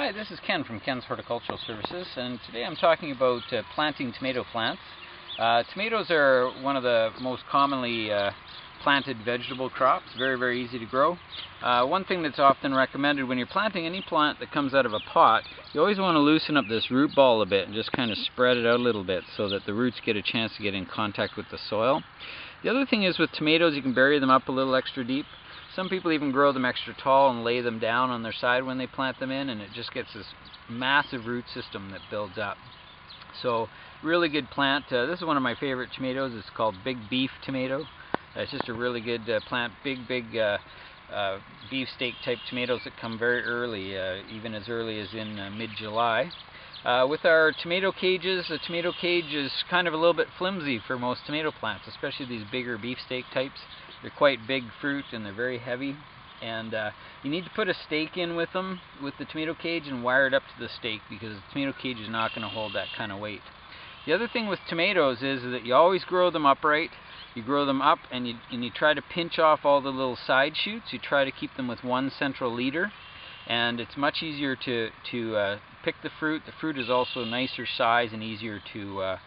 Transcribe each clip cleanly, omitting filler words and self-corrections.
Hi, this is Ken from Ken's Horticultural Services, and today I'm talking about planting tomato plants. Tomatoes are one of the most commonly planted vegetable crops, very easy to grow. One thing that's often recommended when you're planting any plant that comes out of a pot, you always want to loosen up this root ball a bit and just kind of spread it out a little bit so that the roots get a chance to get in contact with the soil. The other thing is with tomatoes, you can bury them up a little extra deep. Some people even grow them extra tall and lay them down on their side when they plant them in, and it just gets this massive root system that builds up. So, really good plant. This is one of my favorite tomatoes. It's called Big Beef tomato. It's just a really good plant. Big beefsteak type tomatoes that come very early, even as early as in mid-July. With our tomato cages, the tomato cage is kind of a little bit flimsy for most tomato plants, especially these bigger beefsteak types. They're quite big fruit and they're very heavy, and you need to put a stake in with them, with the tomato cage, and wire it up to the stake because the tomato cage is not going to hold that kind of weight. The other thing with tomatoes is that you always grow them upright. You grow them up and you try to pinch off all the little side shoots. You try to keep them with one central leader, and it's much easier to pick the fruit. The fruit is also nicer size and easier to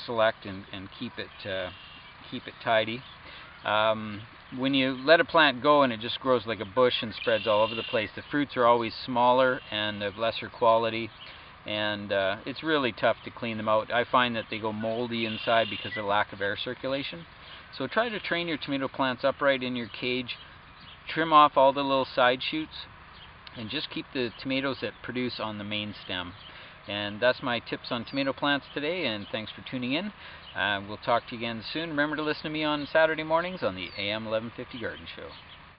select and keep it tidy. When you let a plant go and it just grows like a bush and spreads all over the place, the fruits are always smaller and of lesser quality, and it's really tough to clean them out. I find that they go moldy inside because of lack of air circulation. So try to train your tomato plants upright in your cage, trim off all the little side shoots, and just keep the tomatoes that produce on the main stem. And that's my tips on tomato plants today, and thanks for tuning in. We'll talk to you again soon. Remember to listen to me on Saturday mornings on the AM1150 Garden Show.